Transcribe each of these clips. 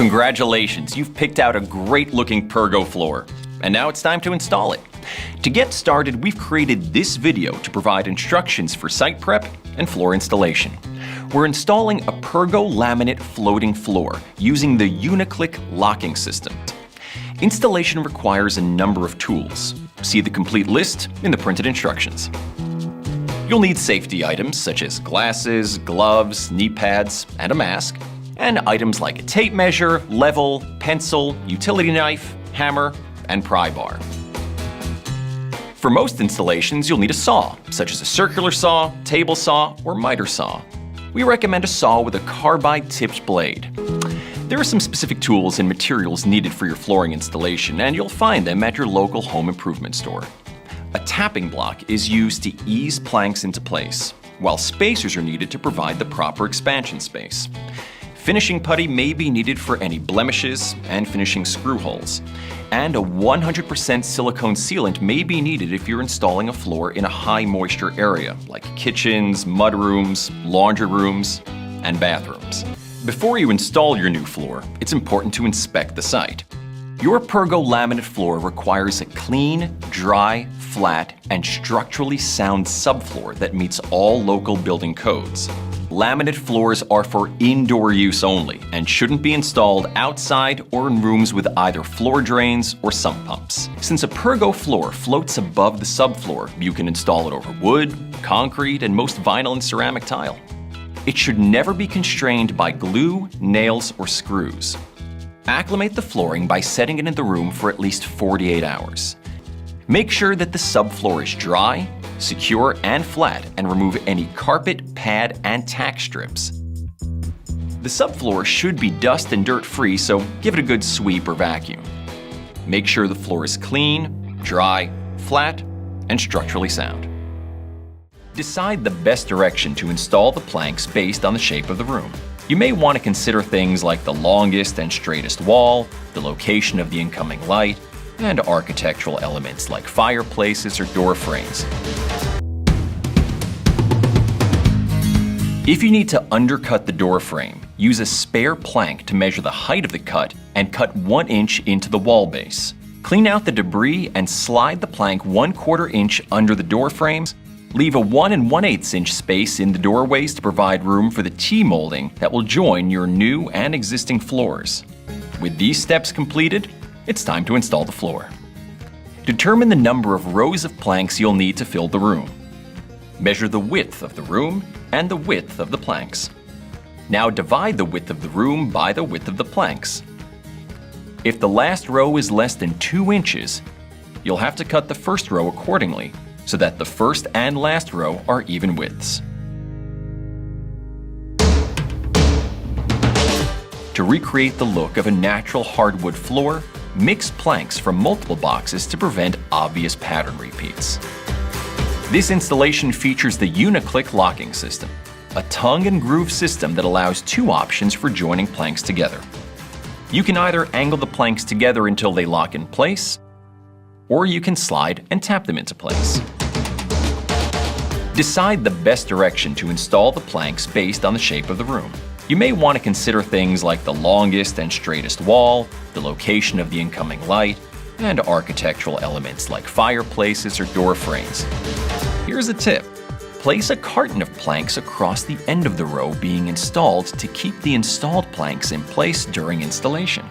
Congratulations, you've picked out a great-looking Pergo floor. And now it's time to install it. To get started, we've created this video to provide instructions for site prep and floor installation. We're installing a Pergo laminate floating floor using the Uniclick locking system. Installation requires a number of tools. See the complete list in the printed instructions. You'll need safety items such as glasses, gloves, knee pads, and a mask, and items like a tape measure, level, pencil, utility knife, hammer, and pry bar. For most installations, you'll need a saw, such as a circular saw, table saw, or miter saw. We recommend a saw with a carbide-tipped blade. There are some specific tools and materials needed for your flooring installation, and you'll find them at your local home improvement store. A tapping block is used to ease planks into place, while spacers are needed to provide the proper expansion space. Finishing putty may be needed for any blemishes and finishing screw holes. And a 100% silicone sealant may be needed if you're installing a floor in a high moisture area, like kitchens, mudrooms, laundry rooms, and bathrooms. Before you install your new floor, it's important to inspect the site. Your Pergo laminate floor requires a clean, dry, flat, and structurally sound subfloor that meets all local building codes. Laminate floors are for indoor use only and shouldn't be installed outside or in rooms with either floor drains or sump pumps. Since a Pergo floor floats above the subfloor, you can install it over wood, concrete, and most vinyl and ceramic tile. It should never be constrained by glue, nails, or screws. Acclimate the flooring by setting it in the room for at least 48 hours. Make sure that the subfloor is dry, secure, and flat, and remove any carpet, pad, and tack strips. The subfloor should be dust and dirt-free, so give it a good sweep or vacuum. Make sure the floor is clean, dry, flat, and structurally sound. Decide the best direction to install the planks based on the shape of the room. You may want to consider things like the longest and straightest wall, the location of the incoming light, and architectural elements like fireplaces or door frames. If you need to undercut the door frame, use a spare plank to measure the height of the cut and cut 1 inch into the wall base. Clean out the debris and slide the plank 1/4 inch under the door frames. Leave a 1 1/8 inch space in the doorways to provide room for the T-molding that will join your new and existing floors. With these steps completed, it's time to install the floor. Determine the number of rows of planks you'll need to fill the room. Measure the width of the room and the width of the planks. Now divide the width of the room by the width of the planks. If the last row is less than 2 inches, you'll have to cut the first row accordingly so that the first and last row are even widths. To recreate the look of a natural hardwood floor, mix planks from multiple boxes to prevent obvious pattern repeats. This installation features the Uniclick locking system, a tongue and groove system that allows 2 options for joining planks together. You can either angle the planks together until they lock in place, or you can slide and tap them into place. Decide the best direction to install the planks based on the shape of the room. You may want to consider things like the longest and straightest wall, the location of the incoming light, and architectural elements like fireplaces or door frames. Here's a tip. Place a carton of planks across the end of the row being installed to keep the installed planks in place during installation.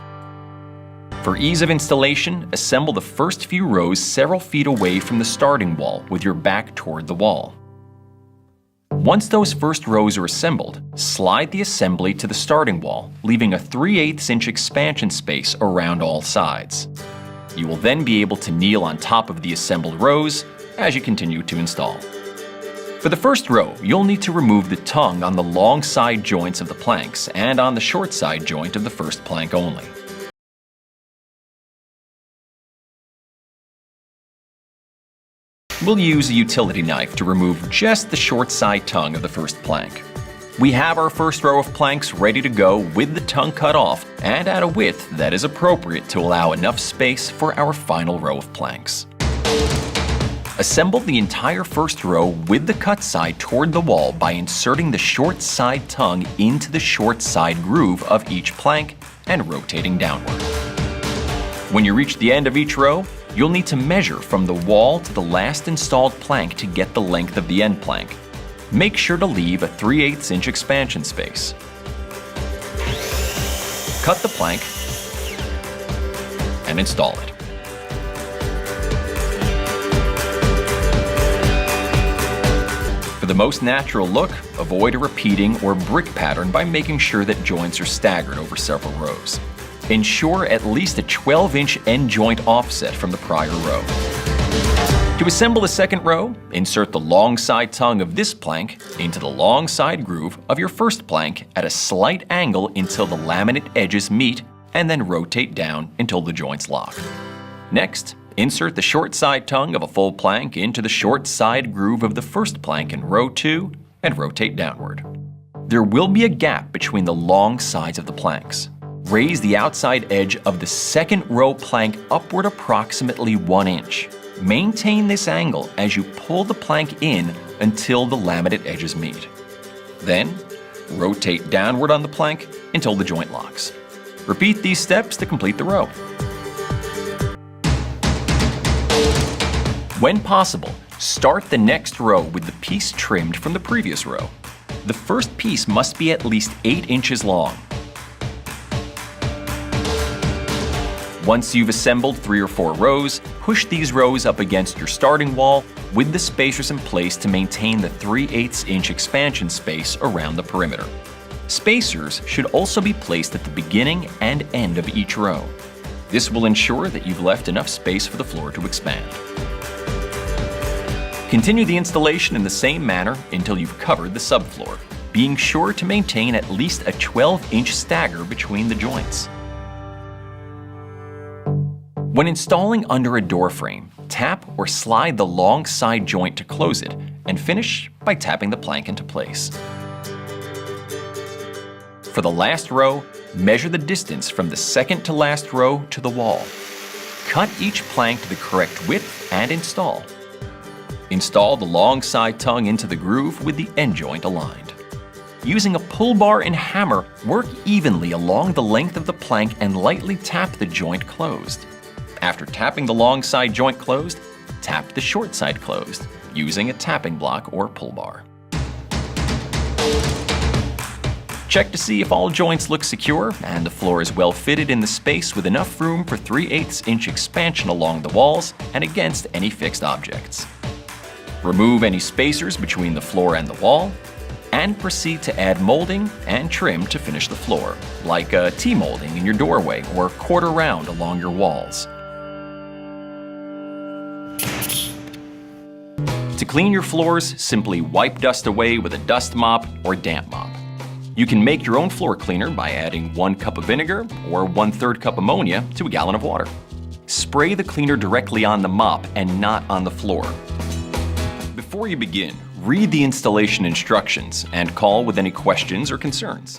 For ease of installation, assemble the first few rows several feet away from the starting wall with your back toward the wall. Once those first rows are assembled, slide the assembly to the starting wall, leaving a 3/8 inch expansion space around all sides. You will then be able to kneel on top of the assembled rows as you continue to install. For the first row, you'll need to remove the tongue on the long side joints of the planks and on the short side joint of the first plank only. We'll use a utility knife to remove just the short side tongue of the first plank. We have our first row of planks ready to go with the tongue cut off and at a width that is appropriate to allow enough space for our final row of planks. Assemble the entire first row with the cut side toward the wall by inserting the short side tongue into the short side groove of each plank and rotating downward. When you reach the end of each row, you'll need to measure from the wall to the last installed plank to get the length of the end plank. Make sure to leave a 3/8 inch expansion space. Cut the plank and install it. For the most natural look, avoid a repeating or brick pattern by making sure that joints are staggered over several rows. Ensure at least a 12-inch end joint offset from the prior row. To assemble the second row, insert the long side tongue of this plank into the long side groove of your first plank at a slight angle until the laminate edges meet, and then rotate down until the joints lock. Next, insert the short side tongue of a full plank into the short side groove of the first plank in row 2 and rotate downward. There will be a gap between the long sides of the planks. Raise the outside edge of the second row plank upward approximately 1 inch. Maintain this angle as you pull the plank in until the laminate edges meet. Then, rotate downward on the plank until the joint locks. Repeat these steps to complete the row. When possible, start the next row with the piece trimmed from the previous row. The first piece must be at least 8 inches long. Once you've assembled 3 or 4 rows, push these rows up against your starting wall with the spacers in place to maintain the 3/8 inch expansion space around the perimeter. Spacers should also be placed at the beginning and end of each row. This will ensure that you've left enough space for the floor to expand. Continue the installation in the same manner until you've covered the subfloor, being sure to maintain at least a 12-inch stagger between the joints. When installing under a door frame, tap or slide the long side joint to close it, and finish by tapping the plank into place. For the last row, measure the distance from the second to last row to the wall. Cut each plank to the correct width and install. Install the long side tongue into the groove with the end joint aligned. Using a pull bar and hammer, work evenly along the length of the plank and lightly tap the joint closed. After tapping the long side joint closed, tap the short side closed, using a tapping block or pull bar. Check to see if all joints look secure and the floor is well fitted in the space with enough room for 3/8 inch expansion along the walls and against any fixed objects. Remove any spacers between the floor and the wall, and proceed to add molding and trim to finish the floor, like a T-molding in your doorway or quarter round along your walls. To clean your floors, simply wipe dust away with a dust mop or damp mop. You can make your own floor cleaner by adding 1 cup of vinegar or 1/3 cup ammonia to a gallon of water. Spray the cleaner directly on the mop and not on the floor. Before you begin, read the installation instructions and call with any questions or concerns.